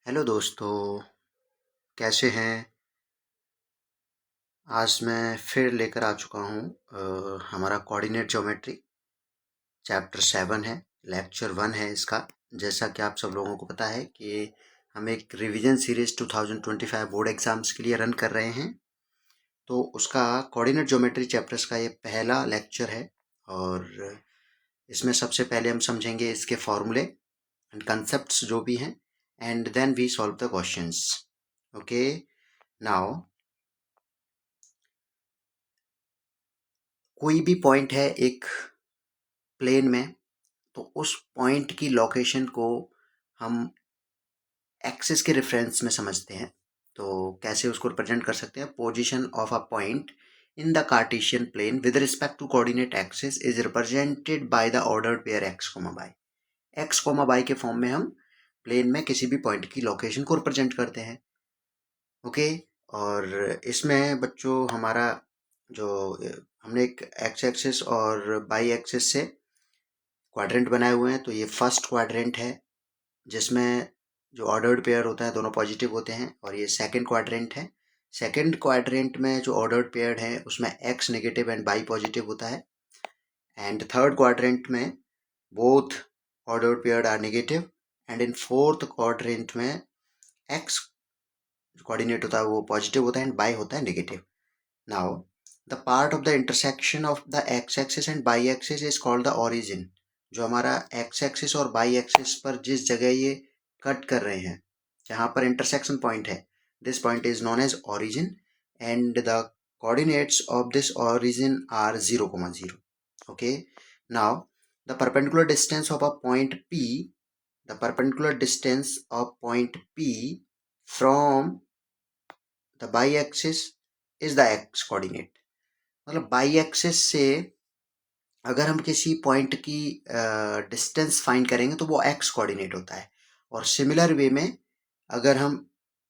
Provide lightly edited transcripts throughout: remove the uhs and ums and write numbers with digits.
Hello दोस्तों, कैसे हैं? आज मैं फिर लेकर आ चुका हूँ हमारा कोऑर्डिनेट ज्योमेट्री चैप्टर 7 है, लेक्चर 1 है इसका। जैसा कि आप सब लोगों को पता है कि हम एक रिवीजन सीरीज 2025 बोर्ड एग्जाम्स के लिए रन कर रहे हैं। तो उसका कोऑर्डिनेट ज्योमेट्री चैप्टर्स का ये पहला लेक्चर है और इसमें सबसे पहले हम समझेंगे इसके फॉर्मूले एंड कंसेप्ट्स जो भी हैं, and then we solve the questions. Okay, now कोई भी पॉइंट है एक प्लेन में, तो उस पॉइंट की लोकेशन को हम एक्सिस के रेफरेंस में समझते हैं। तो कैसे उसको रिप्रेजेंट कर सकते हैं? Position of a point in the Cartesian plane with respect to coordinate axis is represented by the ordered pair x comma y. X comma y के फॉर्म में हम प्लेन में किसी भी पॉइंट की लोकेशन को रिप्रेजेंट करते हैं। ओके, और इसमें बच्चों हमारा जो हमने एक एक्स एक्सिस और बाई एक्सिस से क्वाड्रेंट बनाए हुए हैं। तो ये फर्स्ट क्वाड्रेंट है जिसमें जो ऑर्डर्ड पेयर होता है दोनों पॉजिटिव होते हैं, और ये सेकंड क्वाड्रेंट है। सेकंड क्वाड्रेंट में जो ऑर्डर्ड पेयर है उसमें x negative and y positive होता है, एंड थर्ड क्वाड्रेंट में both ordered pair are negative, and in fourth quadrant में एक्स कोऑर्डिनेट होता है वो पॉजिटिव होता है एंड बाई होता है negative. Now the part of the intersection of the x axis and by axis is called the origin. जो हमारा एक्स एक्सिस और बाई एक्सिस पर जिस जगह ये कट कर रहे हैं, जहाँ पर इंटरसेक्शन पॉइंट है, this point is known as origin, and the coordinates of this origin are 0, 0. Okay, now the perpendicular distance of a point P, the perpendicular distance of point P from the y-axis is the x coordinate। मतलब by axis से अगर हम किसी point की distance find करेंगे तो वो x coordinate होता है, और सिमिलर वे में अगर हम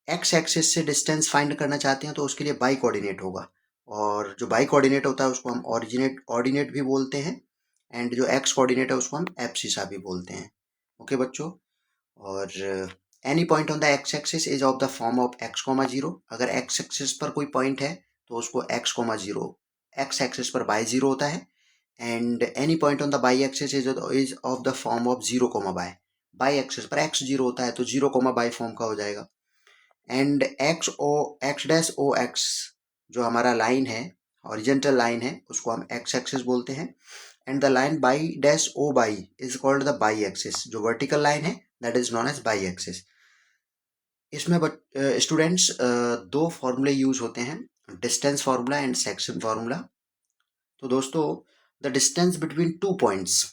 एक्स एक्सिस से डिस्टेंस फाइंड करना चाहते हैं तो उसके लिए बाई कोऑर्डिनेट होगा, और जो बाई कोऑर्डिनेट होता है उसको हम ऑरिजिनेट ऑर्डिनेट भी बोलते हैं, एंड जो एक्स कोऑर्डिनेट है उसको हम एब्सिसा भी बोलते हैं। ओके बच्चों, और any point on the x axis is of the form of x comma zero. अगर एक्स एक्सिस पर कोई पॉइंट है तो उसको x comma zero, x axis पर बाई जीरो होता है, and any point on the y axis is of the form of zero comma y. Y axis पर एक्स जीरो होता है तो जीरो कोमा बाई फॉर्म का हो जाएगा, and x dash O x जो हमारा लाइन है, हॉरिजेंटल लाइन है, उसको हम एक्स एक्सिस बोलते हैं, and the line y dash O y is called the y axis. जो वर्टिकल लाइन है that is known as y axis. इसमें स्टूडेंट्स दो फॉर्मूले यूज होते हैं, distance formula and section formula. तो दोस्तों, the distance between two points,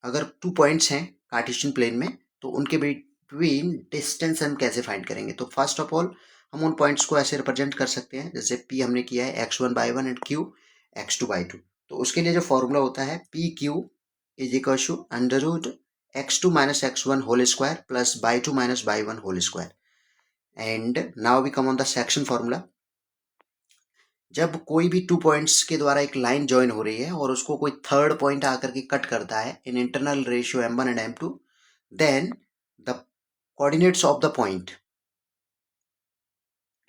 अगर टू पॉइंट्स हैं कार्टेशियन प्लेन में तो उनके बिटवीन डिस्टेंस हम कैसे फाइंड करेंगे? तो फर्स्ट ऑफ ऑल हम उन पॉइंट्स को ऐसे रिप्रेजेंट कर सकते हैं, जैसे पी हमने किया है x1/1 एंड क्यू x2/2। तो उसके लिए जो फॉर्मूला होता है P Q is equal to under root x2 minus x1 whole square plus y two minus y one whole square. And now we come on the section formula. जब कोई भी two points के द्वारा एक line join हो रही है और उसको कोई थर्ड पॉइंट आकर के कट करता है in internal ratio m1 and m2, then the coordinates of the point,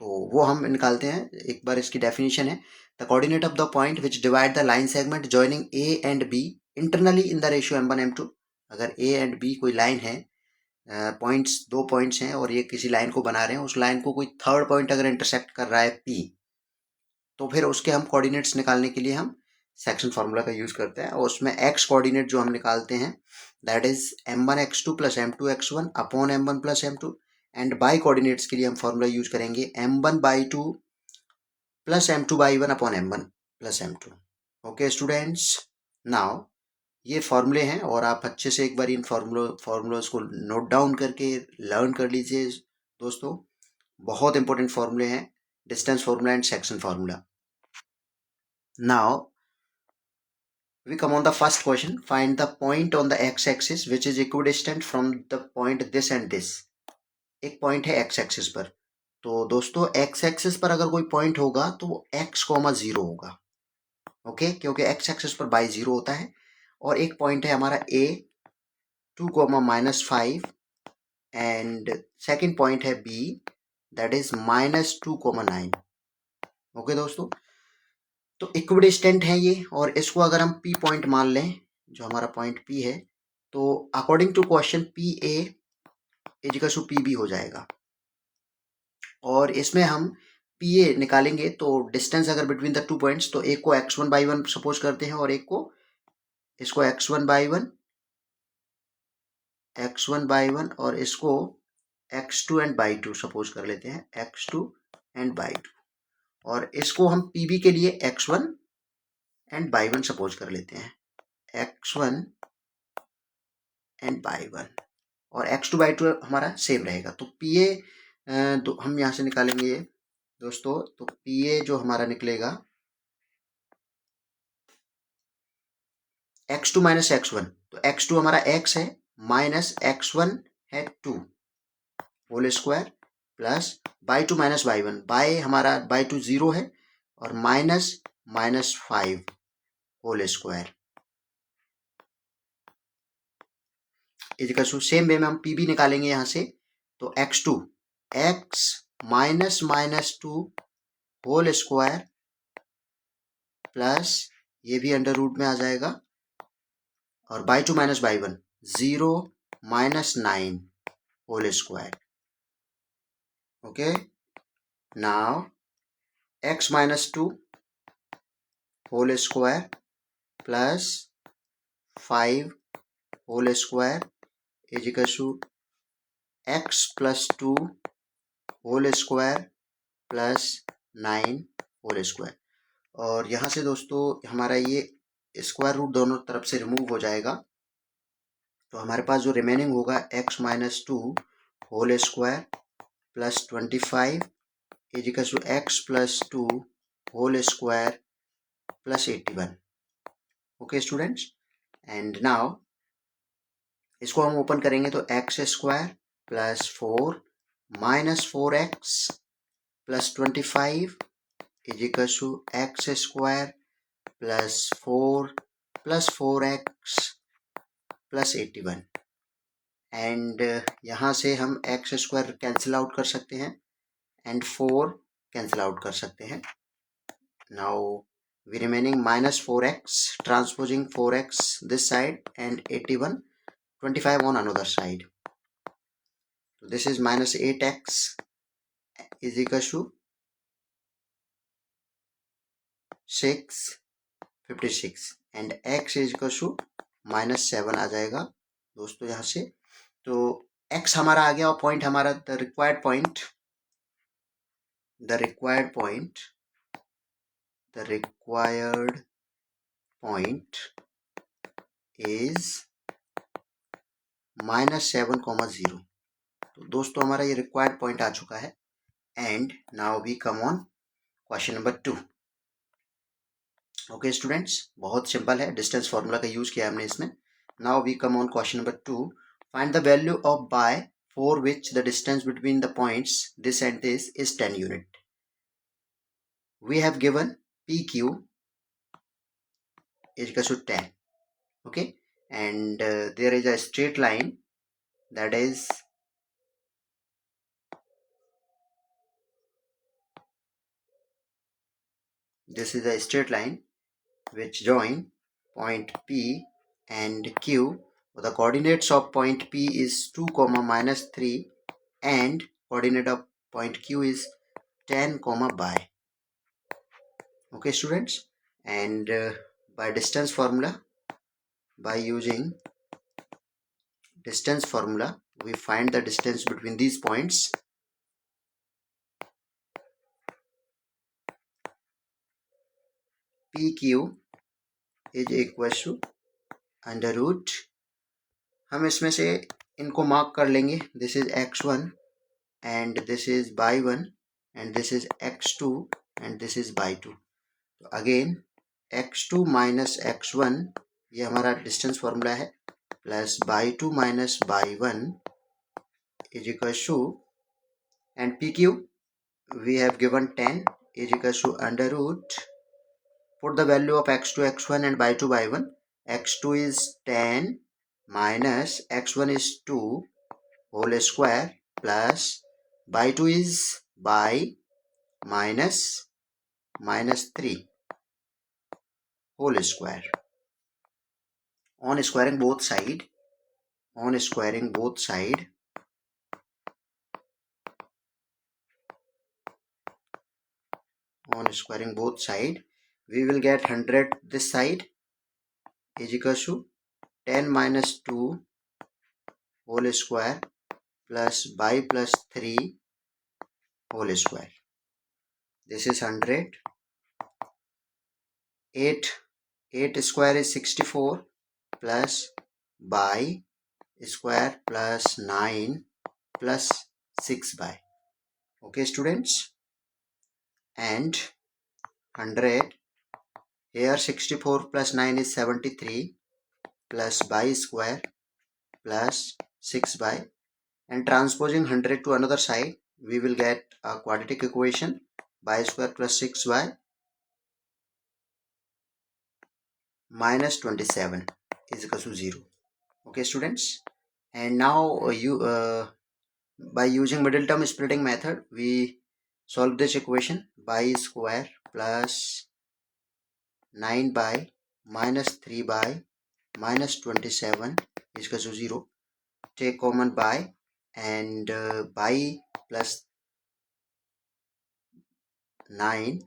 तो वो हम निकालते हैं। एक बार इसकी डेफिनेशन है, the coordinate of the point which divide the line segment joining A and B internally in the ratio m1 m2। अगर A and B कोई लाइन है, पॉइंट्स दो पॉइंट्स हैं और ये किसी लाइन को बना रहे हैं, उस लाइन को कोई थर्ड पॉइंट अगर इंटरसेक्ट कर रहा है पी, तो फिर उसके हम कोऑर्डिनेट्स निकालने के लिए हम सेक्शन फार्मूला का यूज करते हैं, और उसमें एक्स कोऑर्डिनेट जो हम निकालते हैं that is m1 x2 plus m2 x1 upon m1 plus m2, and by coordinates के लिए हम फार्मूला यूज करेंगे m1/2 plus m2/1 upon m1 plus m2। Okay students, now ये फॉर्मूले हैं और आप अच्छे से एक बार इन फॉर्मूलोज को नोट डाउन करके लर्न कर लीजिए दोस्तों। बहुत इंपॉर्टेंट फॉर्मूले हैं, distance formula and section formula. Now we come on the first question. Find the point on the x-axis which is equidistant from the point this and this. एक point है x axis पर, तो दोस्तों x axis पर अगर कोई point होगा तो वो x कोमा जीरो होगा। ओके, क्योंकि x एक्सिस पर बाई जीरो होता है, और एक पॉइंट है हमारा a 2 comma -5 and second point है बी, दैट इज -2,9। ओके दोस्तों, तो इक्विडिस्टेंट है ये, और इसको अगर हम पी पॉइंट मान लें, जो हमारा पॉइंट पी है, तो according to question P A is equal to P B हो जाएगा। और इसमें हम पी ए निकालेंगे तो डिस्टेंस अगर बिटवीन द टू पॉइंट्स, तो एक को x1/1 सपोज करते हैं और एक को इसको x1/1 और इसको x2 एंड बाई 2 सपोज कर लेते हैं, x2 एंड बाई 2, और इसको हम पीबी के लिए x1 एंड बाई 1 सपोज कर लेते हैं, x1 एंड बाई 1, और x2 बाई 2 हमारा सेम रहेगा। तो पी ए हम यहाँ से निकालेंगे ये दोस्तों, तो पी ए जो हमारा निकलेगा x2 माइनस x1, तो x2 हमारा x है, माइनस x1 है 2 whole square, plus y 2 minus y 1, y हमारा बाई 2 0 है, और minus -5 whole square is equal to, same way में हम पी भी निकालेंगे यहाँ से, तो x2 x -2 whole square, plus ये भी अंडर रूट में आ जाएगा, और y 2 minus y 1 0 -9 whole square. Okay, now x -2 whole square plus 5 whole square is equal to x +2 whole square plus 9 whole square. और यहाँ से दोस्तों हमारा ये स्क्वायर रूट दोनों तरफ से रिमूव हो जाएगा, तो हमारे पास जो रिमेनिंग होगा x -2 whole square plus 25 is equal to x +2 whole square plus 81। Okay students, and now इसको हम ओपन करेंगे तो x square plus 4 minus 4x plus 25 is equal to x square plus 4 plus 4x plus 81। And यहाँ से हम x square cancel out कर सकते हैं एंड 4 कैंसिल आउट कर सकते हैं। Now we remaining -4x, transposing 4x this side and 81 25 on another side. So this is -8x is equal to 656 and x is equal to -7 आ जाएगा दोस्तों यहाँ से। तो x हमारा आ गया और पॉइंट हमारा द रिक्वायर्ड पॉइंट इज -7,0। तो दोस्तों हमारा ये रिक्वायर्ड पॉइंट आ चुका है। And now we come on question number 2। Okay students, बहुत सिंपल है, डिस्टेंस फॉर्मूला का यूज किया हमने इसमें। Now we come on question number 2। Find the value of y for which the distance between the points this and this is 10 unit. We have given P Q is equal to 10. Okay, and there is a straight line, that is this is a straight line which join point P and Q. The coordinates of point P is 2, -3 and coordinate of point Q is 10, by. Okay students, and by distance formula, by using distance formula, we find the distance between these points. PQ is equal to under root, हम इसमें से इनको mark कर लेंगे, this is x1 and this is y 1 and this is x2 and this is y 2। तो again x2 minus x1 ये हमारा distance formula है, plus y 2 minus y 1 is equal to, and PQ we have given 10 is equal to under root, put the value of x2 x1 and by 2 by 1, x2 is 10 minus x1 is 2 whole square plus by 2 is by minus 3 whole square. On squaring both side, we will get 100 this side is equal to 10 minus 2 whole square plus by plus 3 whole square. This is 100. 8 square is 64 plus by square plus 9 plus 6 by. Okay students, and 100 here 64 plus 9 is 73 plus by square plus 6 by, and transposing 100 to another side we will get a quadratic equation by square plus 6y minus 27 is equal to 0. Okay students, and now by using middle term splitting method we solve this equation. By square plus 9 by minus 3 by minus 27 is equal to 0. Take common by, and by plus 9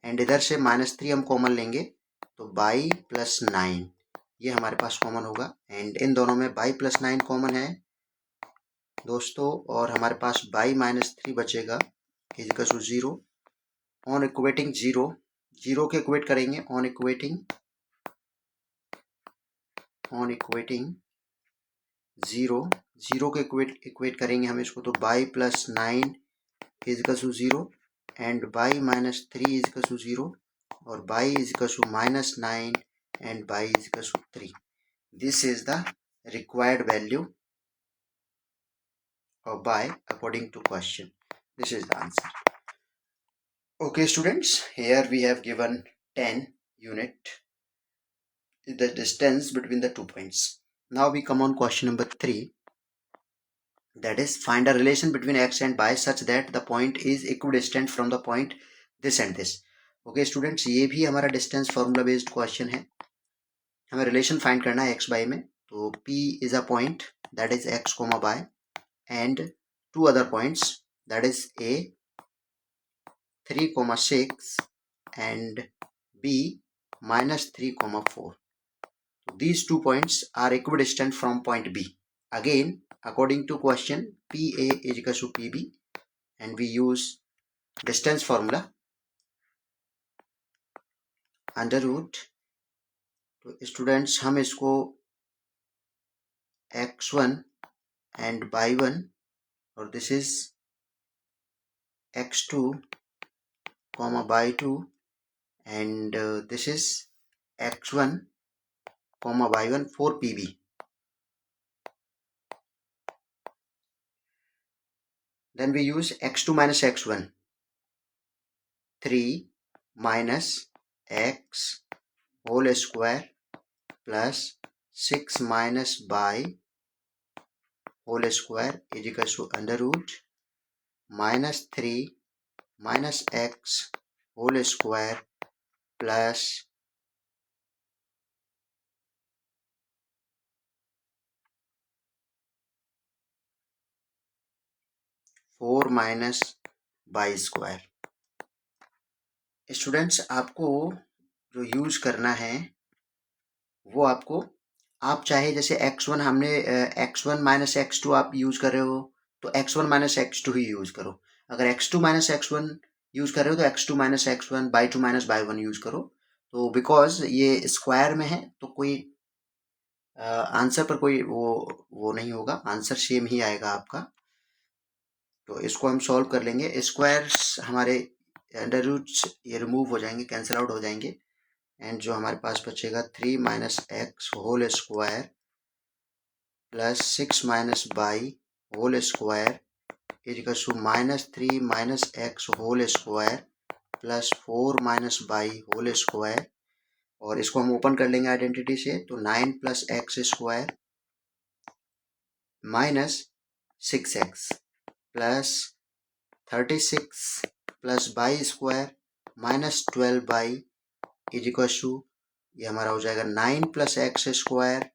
and इधर से -3 हम common लेंगे तो y plus 9 ये हमारे पास common होगा, and in दोनों में बाई प्लस 9 कॉमन है दोस्तों, और हमारे पास बाई -3 बचेगा is equal to 0. On equating 0 के इक्वेट करेंगे, ऑन इक्वेटिंग 0 के इक्वेट करेंगे हम इसको, तो y plus 9 is equal to 0 and y -3 is equal to 0 और y is equal to -9 and by is equal to 3. This is the required value of by according to question. This is the answer. Okay students, here we have given 10 unit the distance between the 2 points. Now we come on question number 3, that is find a relation between x and y such that the point is equidistant from the point this and this. Okay students, ये भी हमारा distance formula based question है. हमें relation find करना है x by में, तो P is a point that is x comma y and two other points that is A 3,6 and B -3,4. These 2 points are equidistant from point B. Again, according to question, PA is equal to PB and we use distance formula under root. तो students हम इसको x1 and y1 और this is x2 comma y2 and this is x1 comma y1 for PB. Then we use x2 minus x1, 3 minus x whole square plus 6 minus by whole square is equal to under root -3 minus x whole square plus 4 minus by square. Students आपको जो use करना है वो आपको, आप चाहे जैसे x1 हमने x1 माइनस x2 आप यूज कर रहे हो तो x1 माइनस x2 ही यूज करो. अगर x2 माइनस x1 यूज कर रहे हो तो x2 minus x1 by 2 minus y 1 use करो. तो बिकॉज ये स्क्वायर में है तो कोई आंसर पर कोई वो नहीं होगा, आंसर सेम ही आएगा आपका. तो इसको हम सॉल्व कर लेंगे. स्क्वायर्स हमारे अंडर रूट्स ये रिमूव हो जाएंगे, कैंसिल आउट हो जाएंगे, एंड जो हमारे पास बचेगा 3 minus x whole square plus 6 minus y whole square is equal to -3 minus x whole square plus 4 minus y whole square. और इसको हम ओपन कर लेंगे आइडेंटिटी से, तो 9 plus x square minus 6x plus 36 plus y square minus 12 y is equal to, ये हमारा हो जाएगा 9 plus x square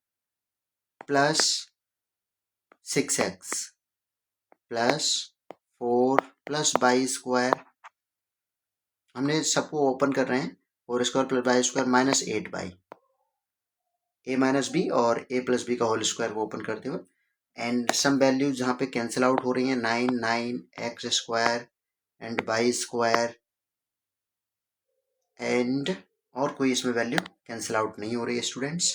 plus 6x plus 4 plus y square, हमने सबको ओपन कर रहे हैं, 4 square plus y square minus 8 y a minus b और ए प्लस बी का होल स्क्वायर को ओपन करते हुए, एंड सम वैल्यूज जहाँ पे कैंसिल आउट हो रही हैं, 9 x square and by square and और कोई इसमें वैल्यू कैंसिल आउट नहीं हो रही है स्टूडेंट्स।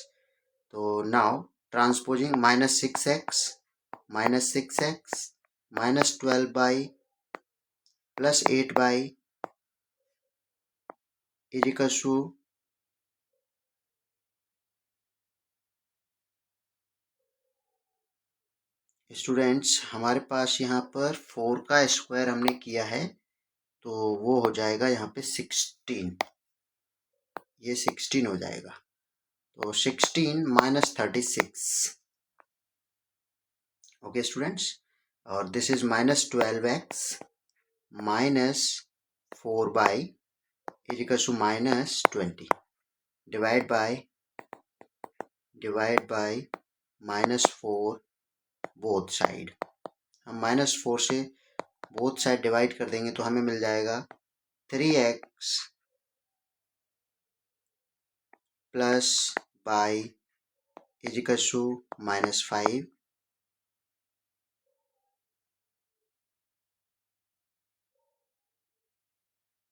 तो now transposing -6x minus 12 y plus 8 y is equal to students, हमारे पास यहाँ पर 4 का स्क्वायर हमने किया है तो वो हो जाएगा यहाँ पे 16, ये 16 हो जाएगा। तो 16 माइनस 36, ओके स्टूडेंट्स, और this is minus 12x minus 4 y is equal to minus 20 divide by -4 both side. हम -4 से बोथ साइड डिवाइड कर देंगे तो हमें मिल जाएगा 3x plus y is equal to -5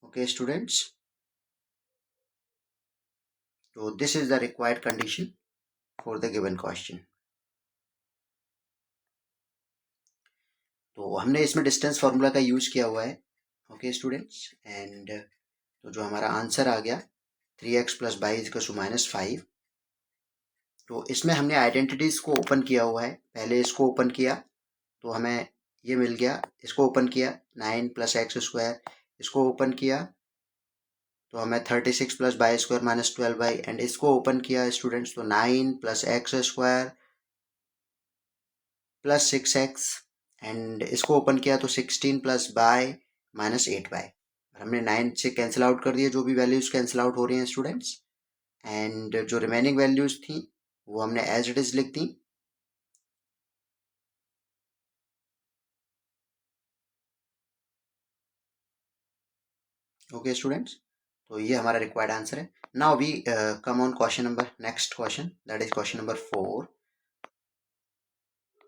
okay students, so this is the required condition for the given question। तो हमने इसमें डिस्टेंस फार्मूला का यूज किया हुआ है, ओके स्टूडेंट्स, एंड तो जो हमारा आंसर आ गया 3x plus y is equal to -5। तो इसमें हमने आइडेंटिटीज को ओपन किया हुआ है, पहले इसको ओपन किया तो हमें ये मिल गया, इसको ओपन किया 9 प्लस एक्स स्क्वायर, इसको ओपन किया तो हमें 36 plus y square minus 12 by, and इसको ओपन किया स्टूडेंट्स तो 9 plus x square plus 6x, and इसको ओपन किया तो 16 प्लस बाई माइनस 8 बाई। हमने 9 से कैंसिल आउट कर दिया, जो भी वैल्यूज कैंसिल आउट हो रही हैं स्टूडेंट्स, एंड जो रिमेनिंग वैल्यूज थी वो हमने एज इट इज लिख दी। ओके स्टूडेंट्स, तो ये हमारा रिक्वायर्ड आंसर है। Now we come on question number, next question, that is question number 4।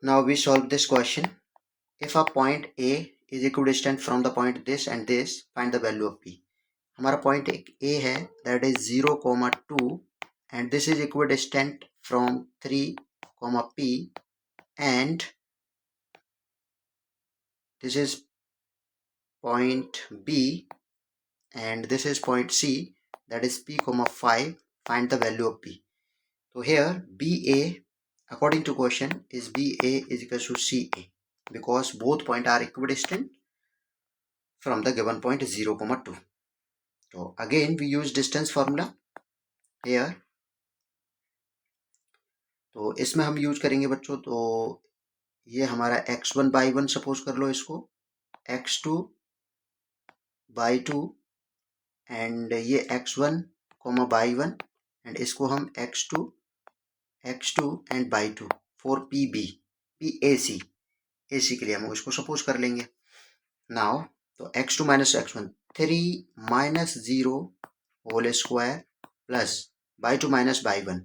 Now we solve this question. If a point A is equidistant from the point this and this, find the value of p. हमारा point एक A है, that is 0,2 and this is equidistant from 3, P and this is point B and this is point C, that is P, 5. Find the value of P. So here BA, according to question, is BA is equal to CA because both points are equidistant from the given point 0,2. So again we use distance formula here. तो इसमें हम use करेंगे बच्चों, तो ये हमारा x1 by 1 suppose कर लो, इसको x2 by 2 एंड ये x1 बाई 1 एंड इसको हम x2 and by 2 for PAC के लिए हम इसको सपोज कर लेंगे। नाउ तो x2 माइनस x1 3 माइनस 0 whole square plus y 2 minus y 1,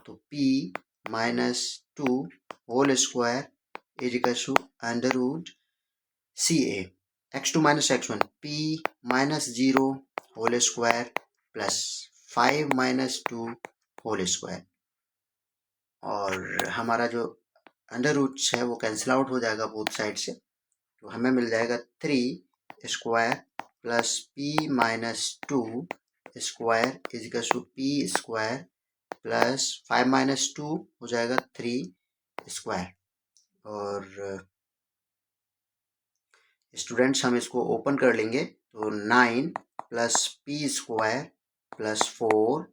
तो P minus 2 whole square is equal to under root CA। x2 minus x1 P minus 0 whole square plus 5 minus 2 whole square, और हमारा जो under roots है वो cancel out हो जाएगा both side से, तो हमें मिल जाएगा 3 square plus P minus 2 square is equal to P square plus 5 minus 2 हो जाएगा 3 स्क्वायर। और स्टूडेंट्स हम इसको ओपन कर लेंगे तो 9 plus P square plus 4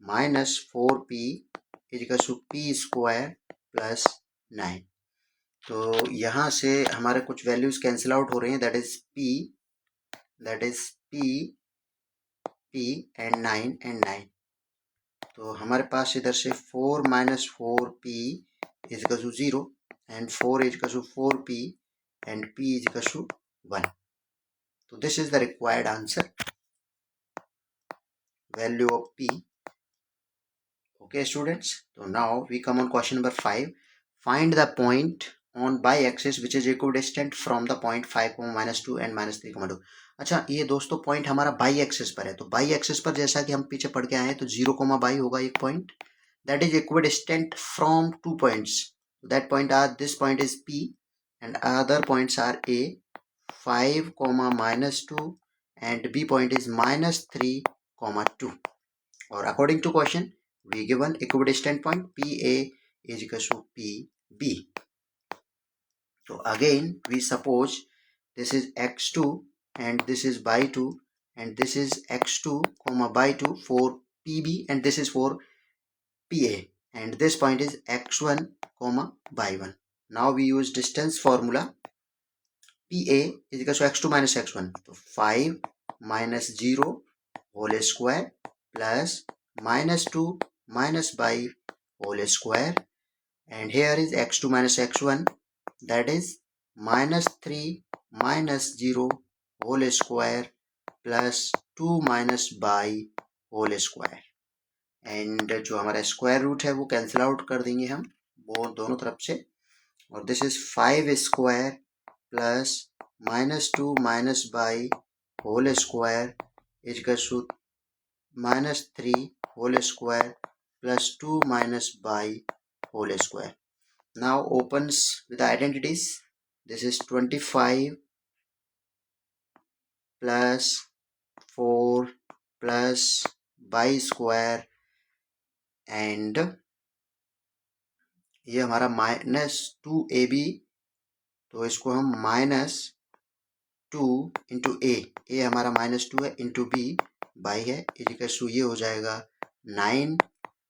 minus 4P is equal to P square plus 9। तो यहाँ से हमारे कुछ वैल्यूज कैंसिल आउट हो रही हैं, दैट इज पी एंड 9 तो हमारे पास इधर से 4 minus 4p is equal to 0 and 4 is equal to 4p and p is equal to 1. तो this is the required answer, value of p. Okay students, so now we come on question number 5. Find the point on y-axis which is equidistant from the point 5, -2 and -3, 2. अच्छा, ये दोस्तों point हमारा by axis पर है, तो by axis पर जैसा कि हम पीछे पढ़ के आए हैं तो 0, बाई होगा एक point that is equidistant from 2 points. That point are, this point is p and other points are a 5, -2 and b point is -3, 2. Or according to question, we given equidistant point PA is equal to PB. So again we suppose this is x2 and this is by 2 and this is x2 comma by 2 for PB and this is for PA and this point is x1 comma by 1. Now we use distance formula. PA is equal to x2 minus x1. So 5 minus 0 whole square plus -2 minus by whole square, and here is x2 minus x1, that is -3 minus 0 whole square plus 2 minus by whole square. And जो हमारा square root है वो cancel out कर देंगे हम वो दोनों तरफ से, और this is 5 square plus -2 minus y whole square is equal to -3 whole square plus 2 minus by whole square. Now opens with the identities. This is 25 plus 4 plus by square and ये हमारा -2ab, तो इसको हम -2 into ए हमारा -2 है into B by है equals to ये हो जाएगा 9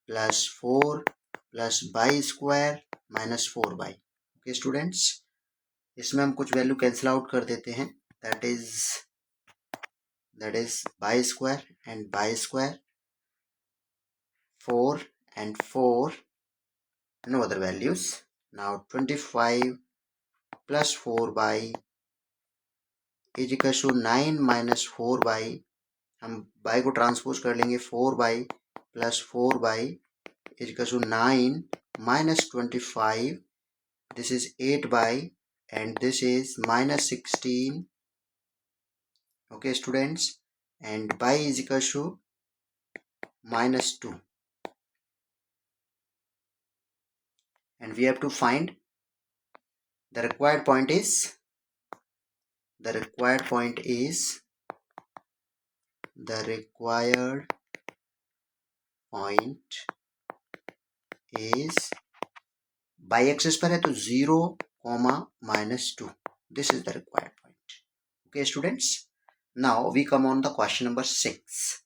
plus 4 plus y square -4 by. Okay students, इसमें हम कुछ वैल्यू कैंसिल आउट कर देते हैं, that is by square and by square 4 and 4, no other values. Now 25 plus 4 by is equal to 9 minus 4 by, हम बाई को ट्रांसपोज कर लेंगे 4 by plus 4 by is equal to 9 minus 25, this is 8 by and this is -16. Okay students, and by is equal to -2, and we have to find the required point is the required point is by axis पर है तो 0, -2. This is the required point. Okay students, now we come on the question number 6.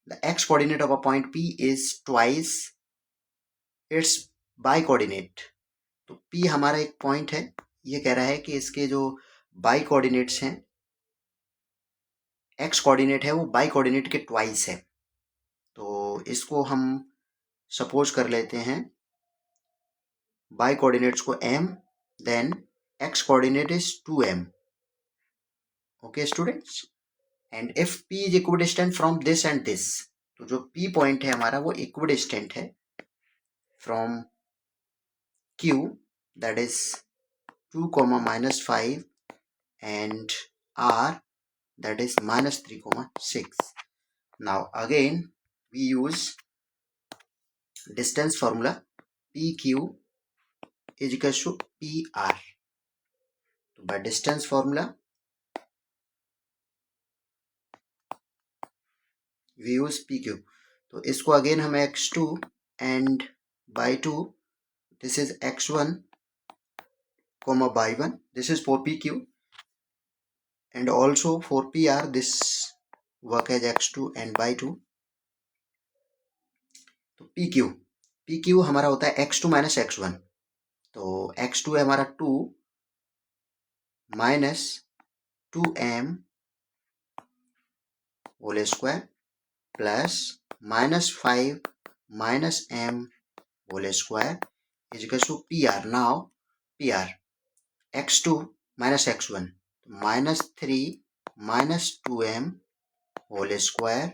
The x coordinate of a point P is twice its y coordinate. तो P हमारा एक point है, ये कह रहा है कि इसके जो बाई कोऑर्डिनेट्स हैं, x कोऑर्डिनेट है वो बाई कोऑर्डिनेट के ट्वाइस है. तो इसको हम सपोज कर लेते हैं बाई कोऑर्डिनेट्स को m, then x coordinate is 2m. Okay students, and if p is equidistant from this and this, तो जो p पॉइंट है हमारा वो इक्विडिस्टेंट है from q, that is 2, -5 and r, that is -3, 6. Now again we use distance formula, pq is equal to pr. तो by distance formula we use pq. तो इसको again हम x2 and by 2, this is x1 by 1, this is for pq, and also for pr this work as x2 and by 2. तो pq P Q हमारा होता है x2 minus x1, तो x2 है हमारा 2 minus 2m whole square plus minus 5 minus m whole square is equal to P R. Now P R x2 minus x1 minus 3 minus 2m whole square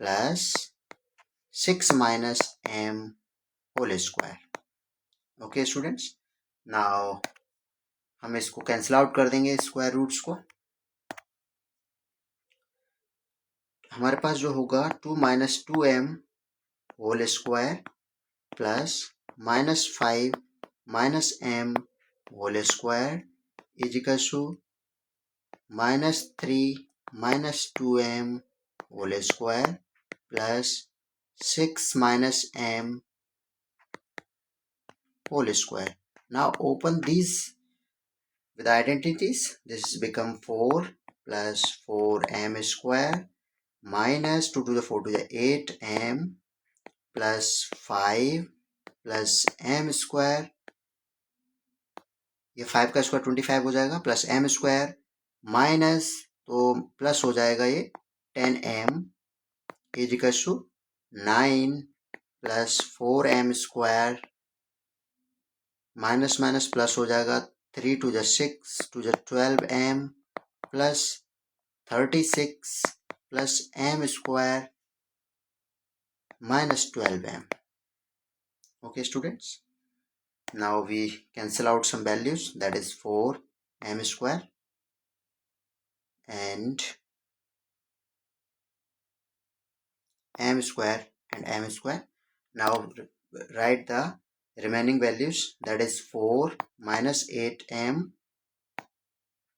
plus 6 minus m whole square. Okay students, now हम इसको cancel out कर देंगे square roots को. हमारे पास जो होगा 2 minus 2m whole square plus minus 5 minus m whole square is equal to minus 3 minus 2m whole square plus 6 minus m whole square. Now open these with identities. This become 4 plus 4m square minus 2 to the 4 to the 8m plus 5 plus m square. ये 5 का square 25 हो जाएगा plus m square minus तो plus हो जाएगा ये 10m is equal to 9 plus 4m square minus minus plus हो जाएगा 3 to the 6 to the 12m plus 36 plus m square minus 12m. Okay students, now we cancel out some values, that is 4m square and m square and m square. Now write the remaining values, that is 4 minus 8m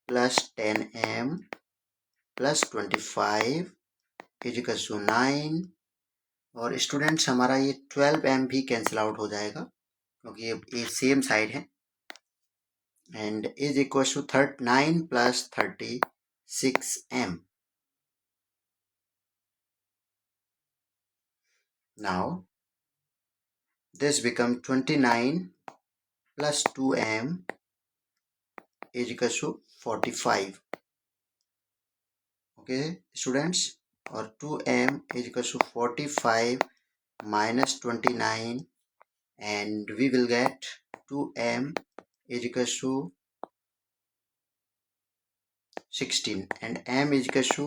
plus 10m plus 25 is equal to 9. और students हमारा ये 12m भी cancel out हो जाएगा क्योंकि ये same side है and is equal to 9 plus 36m. Now this become 29 plus 2m is equal to 45. Okay students, और 2m is equal to 45 minus 29 and we will get 2m is equal to 16 and m is equal to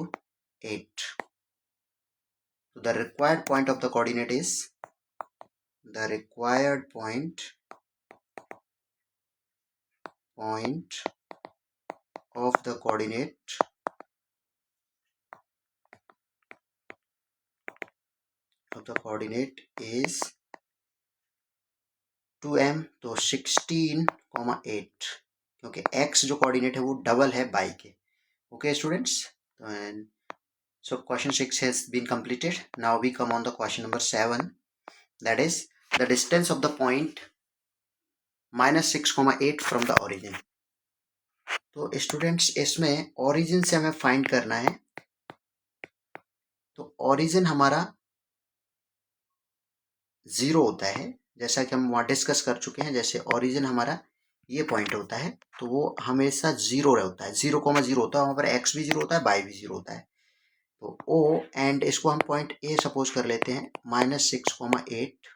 8. So the required point of the coordinate is, the required point of the coordinate is 2m, तो 16,8 क्योंकि x जो coordinate है वो double है y के. Okay students, and so question 6 has been completed. Now we come on the question number 7, that is the distance of the point minus 6,8 from the origin. तो students इसमें origin से हमें find करना है. तो origin हमारा 0 होता है, जैसा कि हम वहाँ डिस्कस कर चुके हैं. जैसे origin हमारा ये पॉइंट होता है तो वो हमेशा 0 होता है, 0,0 होता है. वहाँ पर x भी 0 होता है, y भी 0 होता है. तो O एंड इसको हम पॉइंट A सपोज कर लेते हैं minus 6,8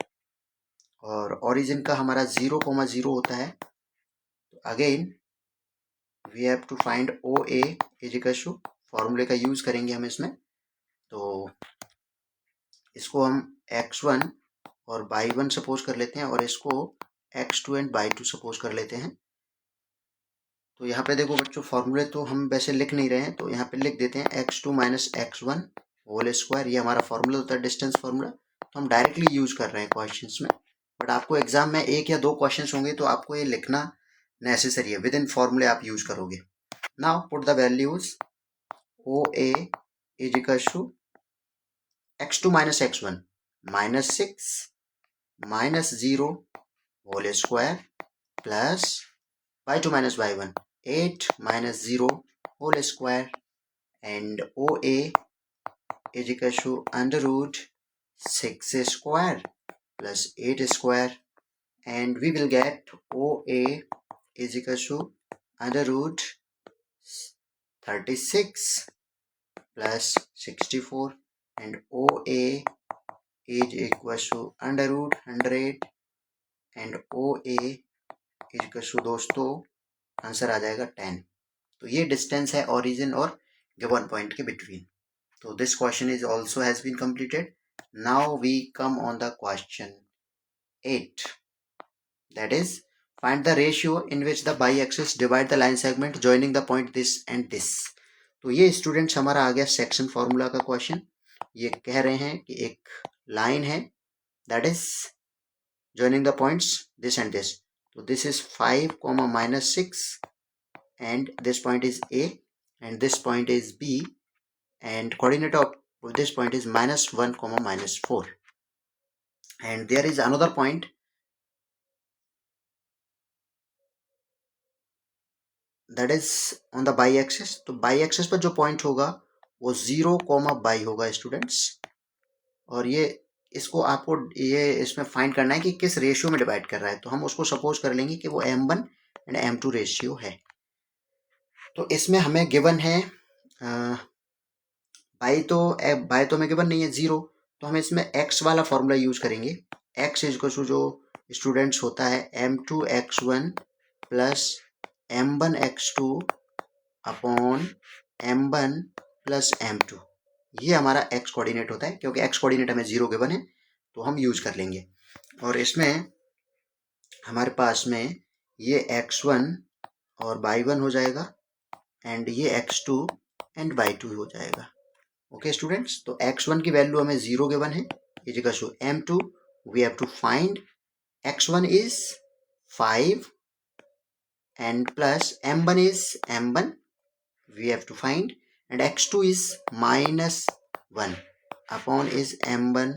और origin का हमारा 0,0 होता है. तो again we have to find OA is equal to, फॉर्मूले का यूज करेंगे हम इसमें. तो इसको हम x1 और y1 सपोज कर लेते हैं और इसको x2 एंड y2 सपोज कर लेते हैं. तो यहाँ पे देखो बच्चों, फॉर्मूले तो हम वैसे लिख नहीं रहे हैं, तो यहाँ पे लिख देते हैं x2 minus x1 whole square. ये हमारा फॉर्मूला होता है डिस्टेंस फॉर्मूला, तो हम डायरेक्टली यूज कर रहे हैं क्वेश्चंस में. बट आपको एग्जाम में 1 या 2 क्वेश्चंस होंगे तो आपको ये लिखना नेसेसरी है, विद इन फॉर्मूले आप यूज करोगे. Now put the values. OA is equal to x2 minus x1 minus 6 minus 0 whole square plus y2 minus y1 8 minus 0 whole square and OA is equal to under root 6 square. plus 8 square, and we will get OA is equal to under root 36 plus 64, and OA is equal to under root 100, and OA is equal to दोस्तों answer आ जाएगा 10। तो ये distance है origin और given point के बिटवीन। तो this question is also has been completed. Now we come on the question 8, that is find the ratio in which the y-axis divide the line segment joining the point this and this। तो ये students हमारा आ गया section formula का question. ये कह रहे हैं कि एक लाइन है that is joining the points this and this। तो this is 5 comma minus 6, and this point is A, and this point is B, and coordinate of this point is minus 1 comma minus 4, and there is another point that is on the y axis। तो y axis पर जो point होगा वो 0 comma y होगा students, और ये इसको आपको ये इसमें फाइंड करना है कि किस रेशियो में डिवाइड कर रहा है। तो हम उसको सपोज कर लेंगे कि वो m1 एंड m2 रेशियो है। तो इसमें हमें गिवन है बाई तो हमें गिवन नहीं है 0, तो हम इसमें x वाला फॉर्मूला यूज करेंगे। x इज इक्वल टू जो स्टूडेंट्स होता है m2x1 plus m1x2 upon m1 plus m2। ये हमारा x कोऑर्डिनेट होता है, क्योंकि x कोऑर्डिनेट हमें 0 गिवन है तो हम यूज कर लेंगे। और इसमें हमारे पास में ये x1 और y1 हो जाएगा, एंड ये x2 एंड y2 हो जाएगा। ओके स्टूडेंट्स, तो x1 की वैल्यू हमें 0 गिवन है, is equal to m2 we have to find x1 is 5 and plus m1 is m1 we have to find, and x2 is minus 1 upon is m1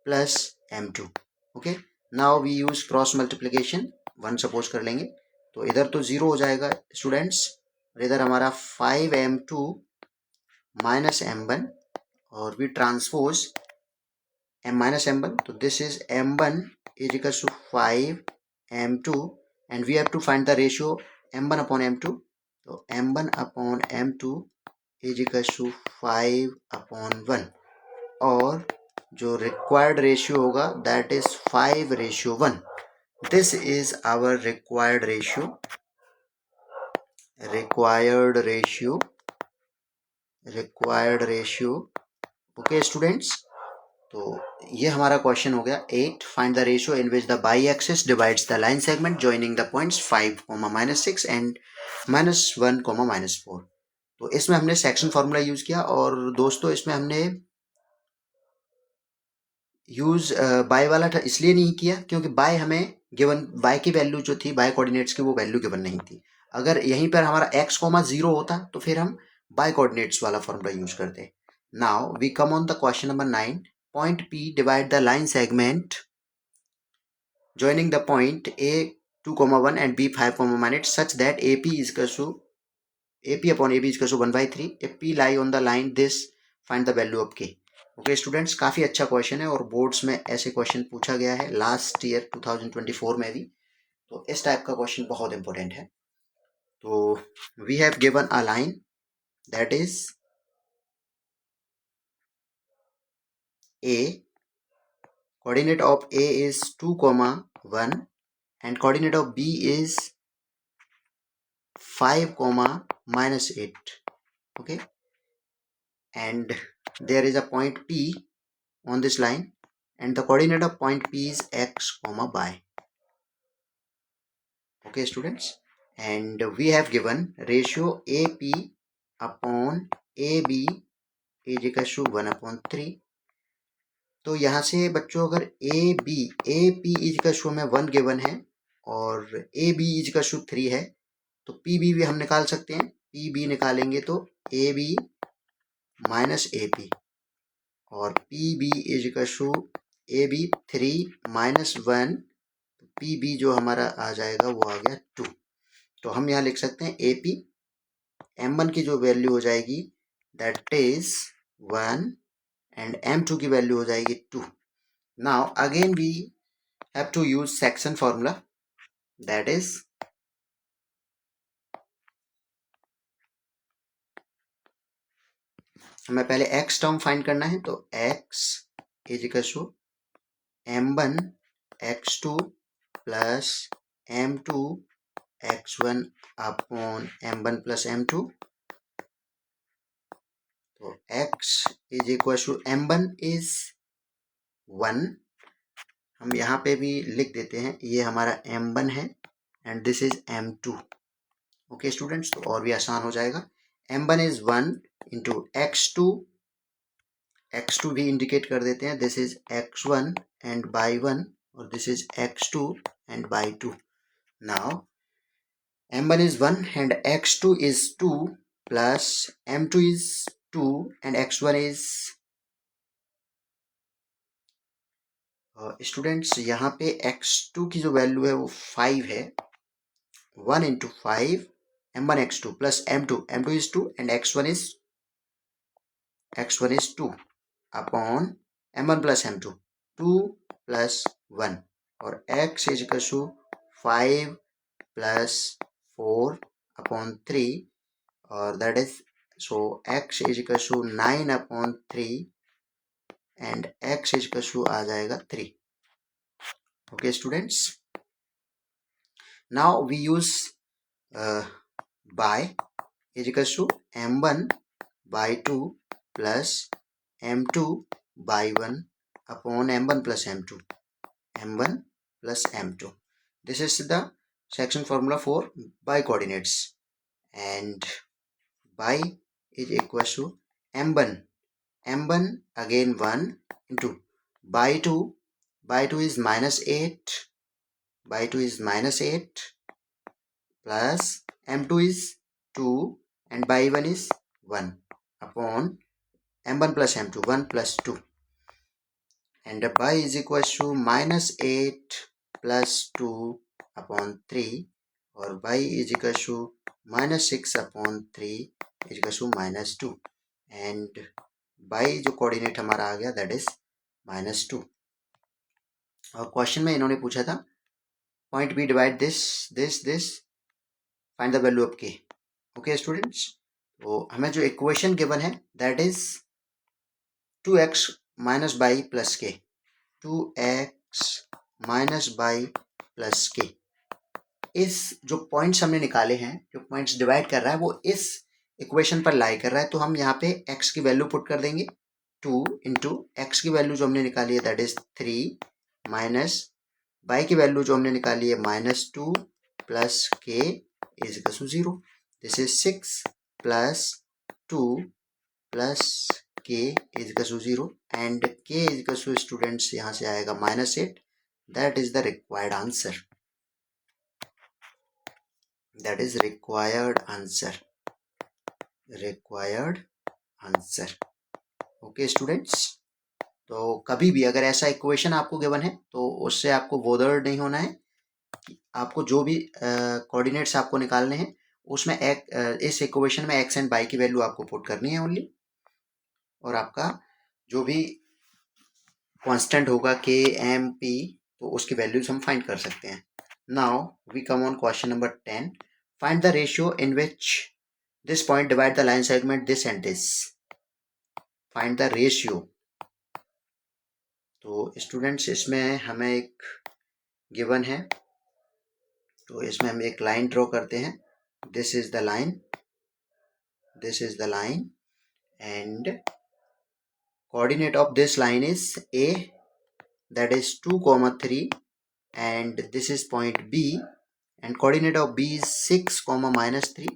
plus m2। okay, now we use cross multiplication, 1 suppose कर लेंगे, तो इधर तो 0 हो जाएगा students, और इधर हमारा 5m2 minus m1, और we transpose m minus m1, तो this is m1 is equals to 5m2, and we have to find the ratio m1 upon m2, तो m1 upon m2 is equals to 5 upon 1, और जो required ratio होगा that is 5:1। this is our required ratio, okay students। तो ये हमारा question हो गया 8, find the ratio in which the y axis divides the line segment joining the points 5 minus 6 and -1 -4। तो इसमें हमने सेक्शन फॉर्मूला यूज किया, और दोस्तों इसमें हमने यूज बाय वाला इसलिए नहीं किया क्योंकि बाय हमें गिवन, बाय की वैल्यू जो थी बाय कोऑर्डिनेट्स की वो वैल्यू गिवन नहीं थी। अगर यहीं पर हमारा x, 0 होता तो फिर हम बाय कोऑर्डिनेट्स वाला फॉर्मूला यूज करते। Now we come on the question number 9, point P divide the line segment joining the point A 2,1 and B 5,1 such that AP is equal to AP upon AB is equal to 1/3 if P lie on the line this find the value of K। Okay students, काफ़ी अच्छा question है और boards में ऐसे question पूछा गया है last year 2024 में भी, तो इस टाइप का क्वेश्चन बहुत इंपॉर्टेंट है। तो we have given a line that is A, coordinate of A is 2,1 and coordinate of B is 5, -8, okay, and there is a point P on this line and the coordinate of point P is x, y, okay students, and we have given ratio AP upon AB is equal to 1/3। तो यहाँ से बच्चों अगर AP is equal to हमें 1 given है और AB is equal to 3 है, तो PB भी हम निकाल सकते हैं। PB निकालेंगे तो AB माइनस AP, और PB is equal to AB 3 - 1, PB जो हमारा आ जाएगा वो आ गया 2। तो हम यहाँ लिख सकते हैं AP M1 की जो वैल्यू हो जाएगी दैट इज 1 एंड M2 की वैल्यू हो जाएगी 2। Now again we have to use section formula, that is हमें पहले x टर्म फाइंड करना है, तो x is equal to m1 x2 plus m2 x1 upon m1 plus m2। तो x is equal to m1 is 1, हम यहाँ पे भी लिख देते हैं, ये हमारा m1 है and this is m2। Okay students, तो और भी आसान हो जाएगा। m1 इज 1 इंटू x2 भी इंडिकेट कर देते हैं, this is x1 and by 1 और this is x2 and by 2। Now m1 is 1 and x2 is 2 plus m2 is 2 and x1 is students यहाँ पे x2 की जो वैल्यू है वो 5 है। 1 into 5 m1 x2 plus m2 is 2 and x1 is 2 upon m1 plus m2 2 plus 1 और x is equal to 5 plus 4 upon 3 और that is so x is equal to 9 upon 3 and x is equal to आ जाएगा 3। okay students, now we use by is equal to m1 by 2 plus m2 by 1 upon m1 plus m2 plus m2। this is the section formula for by coordinates and by is equal to m1 again 1 into by 2 is minus 8 plus m2 is 2 and by 1 is 1 upon m1 plus m2 1 plus 2 and by is equal to minus 8 plus 2 upon 3 और by is equal to minus 6 upon 3 is equal to minus 2 and by जो coordinate हमारा आ गया that is -2। और question में इन्होंने पूछा था point B divide this find the value of K. Okay students, तो हमें जो इक्वेशन गिवन है that is 2x minus y plus K 2x minus y plus के। इस जो पॉइंट्स हमने निकाले हैं, जो पॉइंट्स डिवाइड कर रहा है वो इस इक्वेशन पर लाई कर रहा है, तो हम यहाँ पे x की वैल्यू पुट कर देंगे 2 इंटू एक्स की वैल्यू जो हमने निकाली है दैट इज 3 माइनस बाई की वैल्यू जो हमने निकाली है -2 plus K is equal to 0। This is 6 plus 2 plus K is equal to 0 and K is equal to students यहाँ से आएगा -8। That is the required answer, that is required answer. Okay students, तो कभी भी अगर ऐसा इक्वेशन आपको given है तो उससे आपको बोदर्ड नहीं होना है। आपको जो भी कोऑर्डिनेट्स आपको निकालने हैं उसमें इस इक्वेशन में एक्स एंड वाई की वैल्यू आपको पुट करनी है ओनली, और आपका जो भी कांस्टेंट होगा के एम पी तो उसकी वैल्यूज हम फाइंड कर सकते हैं। Now we come on question number 10, find the ratio in which this point divide the line segment this and this. Find the ratio. तो स्टूडेंट्स इसमें हमें एक गिवन है, तो इसमें हम एक लाइन ड्रॉ करते हैं। This is the line and coordinate of this line is a, that is 2 comma 3 and this is point b and coordinate of b is 6 comma -3।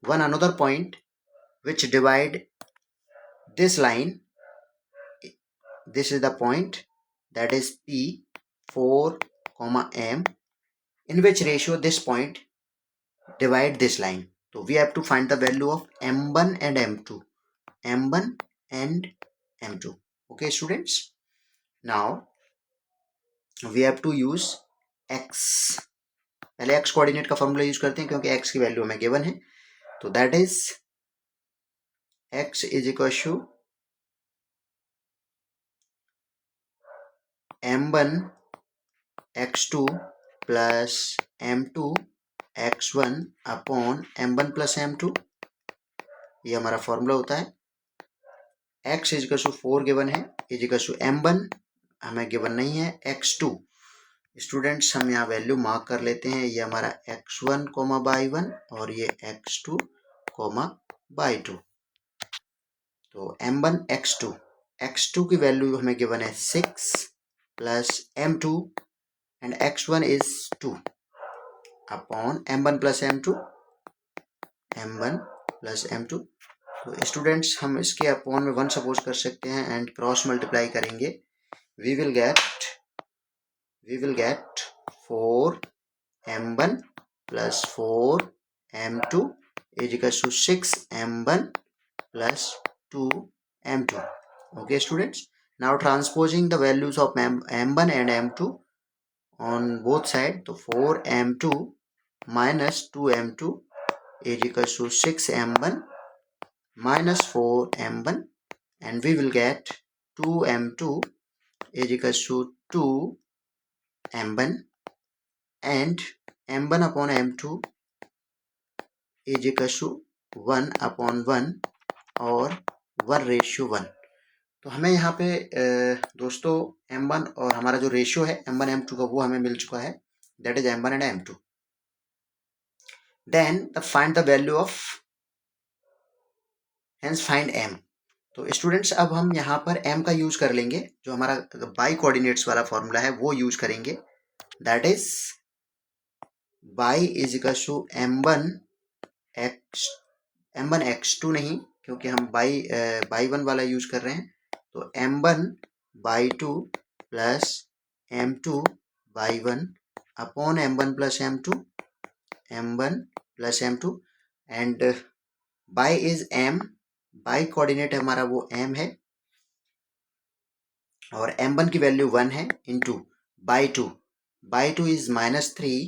one another point which divide this line, this is the point that is p 4 comma m, in which ratio this point divide this line। so we have to find the value of m1 and m2, okay students। now we have to use x, पहले x coordinate का formula use करते हैं क्योंकि x की वैल्यू हमें given है। तो that is x is equal to m1 x2 plus m2 x1 upon m1 plus m2, ये हमारा फॉर्मूला होता है। x is equal to 4 given है, इज इक्वल टू m1 हमें गिवन नहीं है, x2 स्टूडेंट्स हम यहाँ वैल्यू मार्क कर लेते हैं, ये हमारा x1 कोमा बाई 1 और ये x2 कोमा बाई 2। तो m1 x2 की वैल्यू हमें गिवन है 6 plus m2 and x1 is 2 upon m1 plus m2 तो स्टूडेंट्स हम इसके अपॉन में 1 सपोज कर सकते हैं एंड क्रॉस मल्टीप्लाई करेंगे, we will get 4m1 plus 4m2 is equals to 6m1 plus 2m2. Okay students, now transposing the values of m1 and m2 on both sides, so 4m2 minus 2m2 is equals to 6m1 minus 4m1 and we will get 2m2 is equals to 2m1 and m1 upon m2 is equals to 1 upon 1 और 1:1। तो हमें यहाँ पे दोस्तों m1 और हमारा जो ratio है m1 m2 का वो हमें मिल चुका है, that is m1 and m2। Then find the value of, hence find m। तो स्टूडेंट्स अब हम यहाँ पर m का यूज कर लेंगे, जो हमारा बाई कोऑर्डिनेट्स वाला फॉर्मूला है वो यूज करेंगे, that is y is equal to m1 x2 नहीं, क्योंकि हम बाई 1 वाला यूज कर रहे हैं, तो m1 by 2 plus m2 by 1 upon m1 plus m2 and by is m, by coordinate हमारा वो m है और m1 की वैल्यू 1 है into by 2 is -3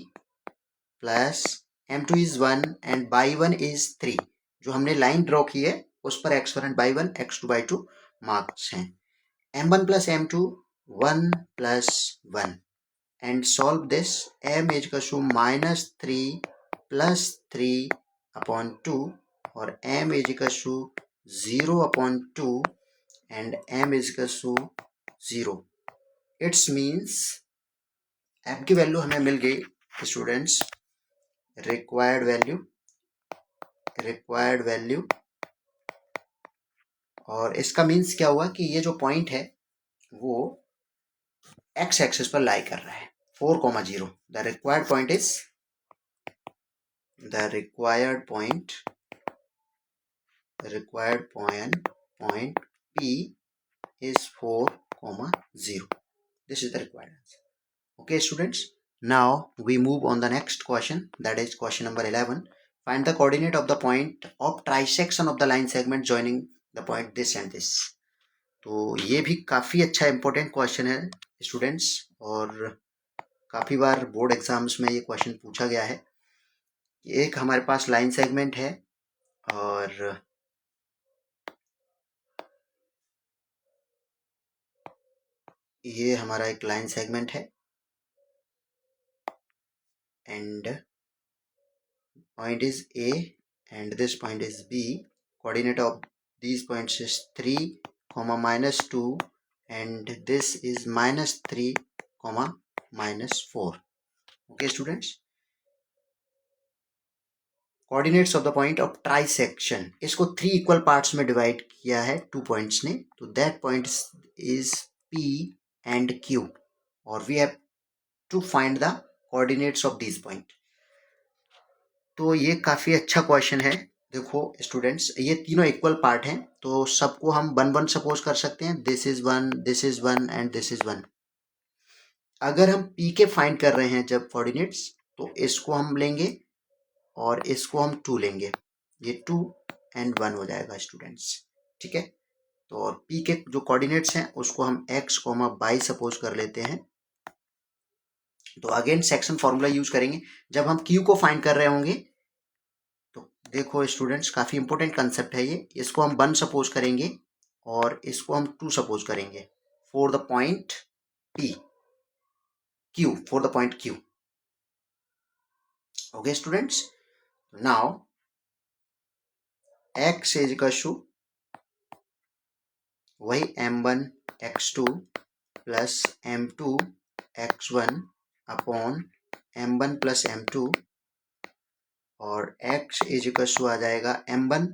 plus m2 is 1 and by 1 is 3। जो हमने लाइन ड्रॉ की है उस पर x1 and by 1 x2 by 2 marks हैं। m1 plus m2 1 plus 1 and solve this, m is equal to -3 plus 3 upon 2 और m is equal to 0 upon 2 and m is equal to 0। It's means m की वैल्यू हमें मिल गई students, required value, और इसका means क्या हुआ कि ये जो पॉइंट है वो x एक्सिस पर लाई कर रहा है 4,0। The required point P is 4,0. This is the required answer. Okay students, now we move on the next question, that is question number 11. Find the coordinate of the point of trisection of the line segment joining the point this and this. तो ये भी काफ़ी अच्छा important question है students, और काफ़ी बार board exams में ये क्वेश्चन पूछा गया है। एक हमारे पास लाइन सेगमेंट है और ये हमारा एक लाइन सेगमेंट है and point is A and this point is B. Coordinate of these points is 3, -2 and this is -3, -4. Okay students, coordinates of the point of trisection, इसको 3 इक्वल पार्ट्स में divide किया है 2 पॉइंट्स ने, तो that point is P and Q और we have to find the coordinates of this point. तो ये काफ़ी अच्छा क्वेश्चन है। देखो स्टूडेंट्स, ये तीनों इक्वल पार्ट हैं तो सबको हम 1 1 सपोज कर सकते हैं, this is 1 and this is 1। अगर हम P के फाइंड कर रहे हैं जब कोऑर्डिनेट्स, तो इसको हम लेंगे और इसको हम 2 लेंगे, ये 2 एंड 1 हो जाएगा स्टूडेंट्स, ठीक है। तो P के जो कोऑर्डिनेट्स हैं उसको हम x, y सपोज कर लेते हैं। तो अगेन सेक्शन फॉर्मूला यूज करेंगे जब हम Q को फाइंड कर रहे होंगे। तो देखो स्टूडेंट्स, काफ़ी इंपॉर्टेंट कंसेप्ट है ये, इसको हम 1 सपोज करेंगे और इसको हम 2 सपोज करेंगे for the point P, Q, for the point Q. Okay students, now x is equal to वही m1 x2 plus m2 x1 upon m1 plus m2, और x इज इक्वल टू आ जाएगा m1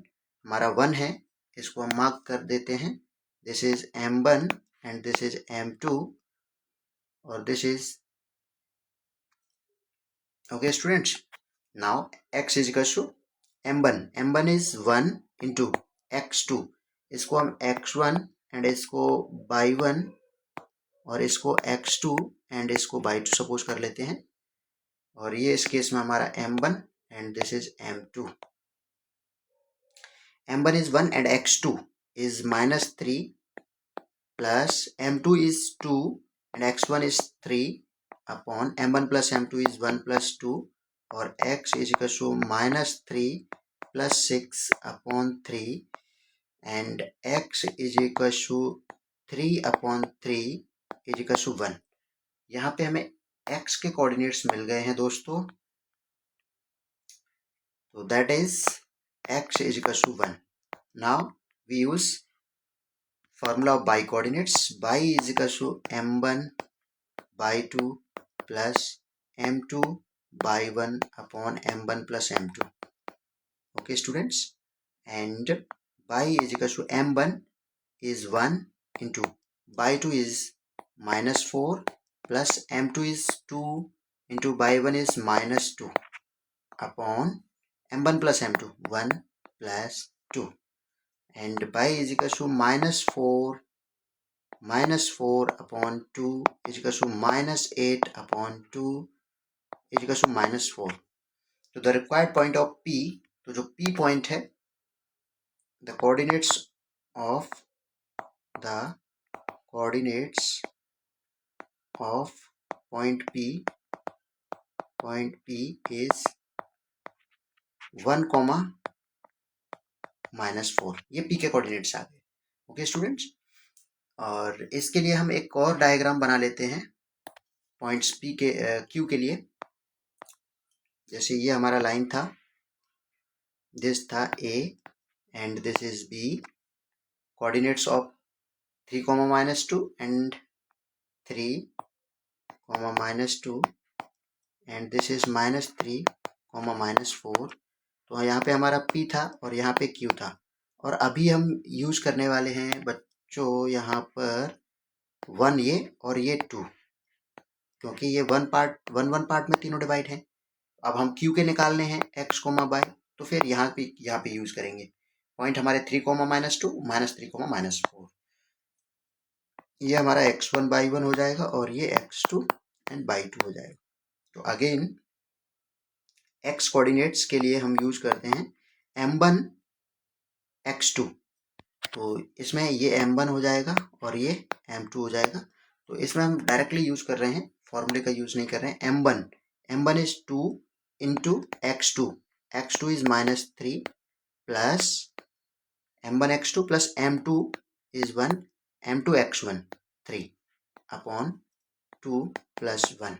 हमारा 1 है, इसको हम mark कर देते हैं, this is m1 and this is m2 और this is okay students. Now x is equal to m1 is 1 into x2, इसको हम x1 एंड इसको बाई 1 और इसको x2 एंड इसको बाई 2 सपोज कर लेते हैं, और ये इस केस में हमारा m1 and this is m2. m1 is 1 and x2 is -3 plus m2 is 2 and x1 is 3 upon m1 plus m2 is 1 plus 2 और x is equal to -3 plus 6 upon 3 and x is equal to 3 upon 3 is equal to 1. यहाँ पे हमें x के coordinates मिल गए हैं दोस्तों, तो that is x is equal to 1. Now we use formula of by coordinates. By is equal to m1 by 2 plus m2 by 1 upon m1 plus m2. Okay students, and by is equal to m1 is 1 into by 2 is -4 plus m2 is 2 into by 1 is -2 upon m1 plus m2 1 plus 2, and by is equal to -4 upon 2 is equal to -8 upon 2 is equal to -4. तो the required point of P, तो जो P point है, the coordinates of point P is 1, -4. ये P के coordinates आ गए. Okay students, और इसके लिए हम एक और डायग्राम बना लेते हैं पॉइंट्स P के Q के लिए. जैसे ये हमारा लाइन था, दिस था A and this is B, coordinates of 3, -2 and 3, -2 and this is -3, -4. तो यहाँ पे हमारा P था और यहाँ पे Q था, और अभी हम यूज करने वाले हैं बच्चों यहाँ पर 1 ये और ये 2, क्योंकि ये 1 पार्ट में तीनों डिवाइड हैं. अब हम Q के निकालने हैं x, y, तो फिर यहाँ पे यूज करेंगे. पॉइंट हमारे 3, -2, -3, -4. ये हमारा x1 बाई 1 हो जाएगा और ये x2 एंड बाई 2 हो जाएगा. तो अगेन x कोऑर्डिनेट्स के लिए हम यूज करते हैं m1 x2, तो इसमें ये m1 हो जाएगा और ये m2 हो जाएगा. तो इसमें हम डायरेक्टली यूज कर रहे हैं, फॉर्मूले का यूज नहीं कर रहे हैं. m1 is 2 into x2 is -3 plus m1 x2 plus m2 is 1, m2 x1 3 upon 2 plus 1,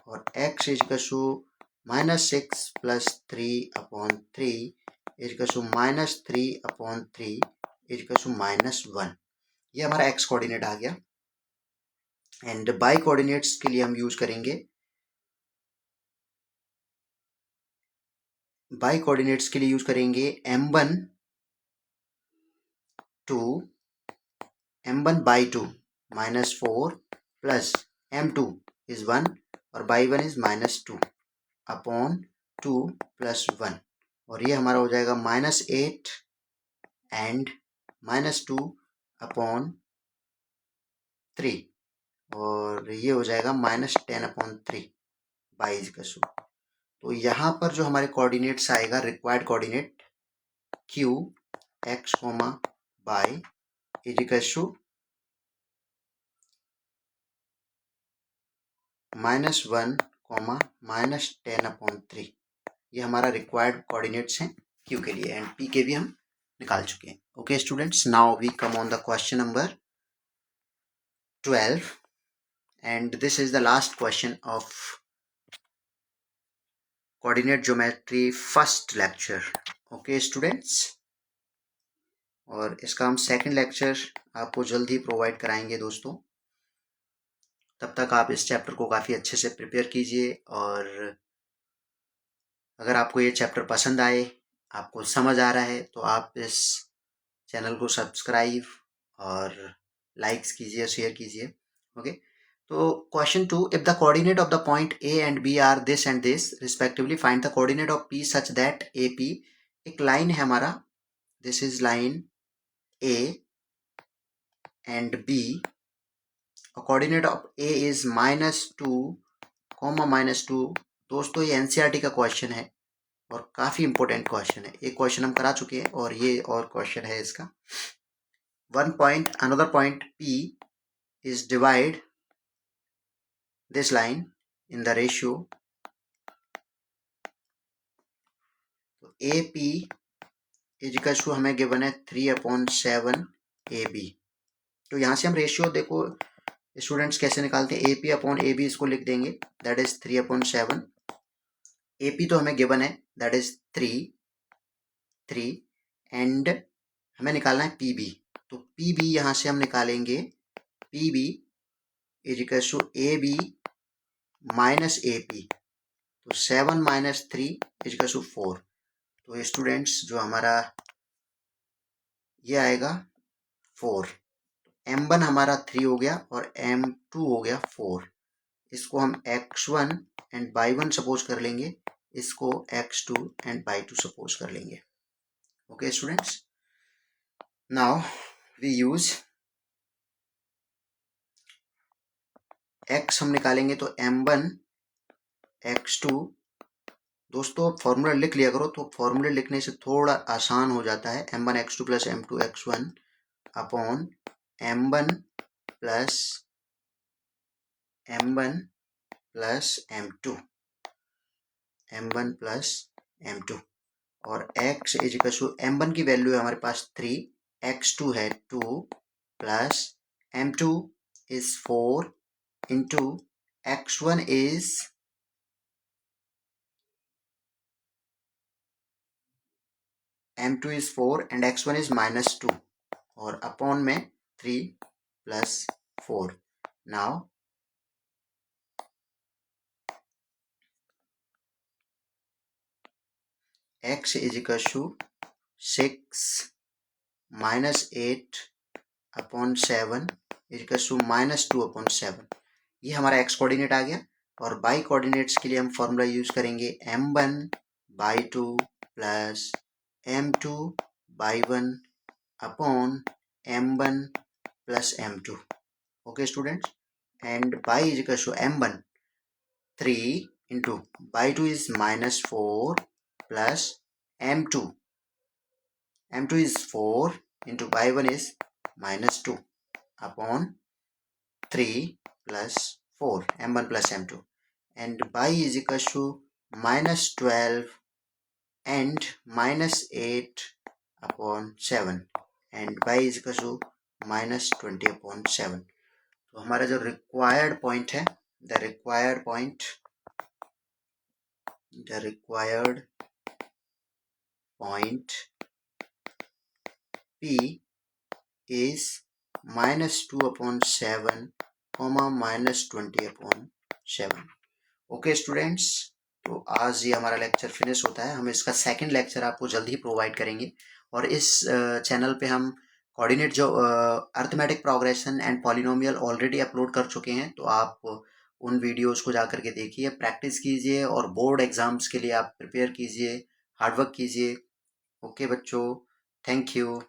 और x is equal to -6 plus 3 upon 3 is equal to -3 upon 3 is equal to -1. ये हमारा x कोऑर्डिनेट आ गया. And by coordinates के लिए हम use करेंगे, m1 by 2 -4 plus m2 is 1 और by 1 is -2 upon 2 plus 1, और ये हमारा हो जाएगा -8 एंड -2 अपॉन 3, और ये हो जाएगा -10 upon 3 y is equal to. तो यहाँ पर जो हमारे कोऑर्डिनेट्स आएगा, required coordinate Q x, y is equal to -1, -10 upon 3. ये हमारा रिक्वायर्ड कोऑर्डिनेट्स हैं Q के लिए, एंड P के भी हम निकाल चुके हैं. Okay students, now we come on the question number 12. and this is the last question of coordinate geometry first lecture. Okay students, और इसका हम सेकंड लेक्चर आपको जल्द ही प्रोवाइड कराएंगे दोस्तों। तब तक आप इस चैप्टर को काफ़ी अच्छे से प्रिपेयर कीजिए, और अगर आपको ये चैप्टर पसंद आए, आपको समझ आ रहा है, तो आप इस चैनल को सब्सक्राइब और लाइक्स कीजिए, शेयर कीजिए। ओके, तो question 2, if the coordinate of the point A and B are this and this respectively, find the coordinate of P such that A P. एक लाइन है हमारा, this is line A and B, coordinate of A is -2, -2। दोस्तों ये NCERT का question है और काफ़ी important question है। एक क्वेश्चन हम करा चुके हैं और ये और क्वेश्चन है इसका। One point another point P is divide this line in the ratio, तो AP इज इक्वल टू हमें गिवन है 3/7 AB। तो यहाँ से हम रेशियो देखो स्टूडेंट्स कैसे निकालते हैं, AP/AB इसको लिख देंगे, दैट इज 3/7। AP तो हमें गिवन है, दैट इज 3 एंड हमें निकालना है PB। तो PB यहाँ से हम निकालेंगे, PB is equal to AB minus AP, तो 7 - 3 इज इक्वल टू 4। तो स्टूडेंट्स जो हमारा ये आएगा 4, M1 हमारा 3 हो गया और M2 हो गया 4। इसको हम x1 एंड y1 सपोज कर लेंगे, इसको x2 एंड y2 सपोज कर लेंगे। Okay students, now we use x हम निकालेंगे तो M1 x2। दोस्तों फॉर्मूला लिख लिया करो, तो फॉर्मूले लिखने से थोड़ा आसान हो जाता है। M1 x2 plus M2 x1 upon M1 plus M1 plus M2, M1 plus M2, और x is equal to M1 की वैल्यू है हमारे पास 3, x2 है 2 plus M2 is 4 into x1 is M2 is 4 and x1 is -2, और upon में 3 plus 4। Now x is equal to 6 -8 upon 7 is equal to -2/7। ये हमारा x coordinate आ गया, और y कोऑर्डिनेट्स के लिए हम फॉर्मूला यूज करेंगे M1/2 plus M2/1 upon M1 plus M2। Okay students, and y is equal to M1 3 into y2 is -4 plus M2 is 4 into y1 is -2 upon 3 plus 4, M1 plus M2, and y is equal to -12 and -8 upon 7, and y is equal to -20 upon 7। तो हमारा जो required point है, the required point P is -2/7, -20/7। Okay students, तो आज ये हमारा lecture finish होता है। हम इसका सेकंड लेक्चर आपको जल्द ही प्रोवाइड करेंगे, और इस चैनल पे हम कोऑर्डिनेट जो arithmetic progression and polynomial already upload कर चुके हैं, तो आप उन वीडियोस को जा करके देखिए, प्रैक्टिस कीजिए, और बोर्ड एग्जाम्स के लिए आप प्रिपेयर कीजिए, हार्डवर्क कीजिए। ओके बच्चों, थैंक यू।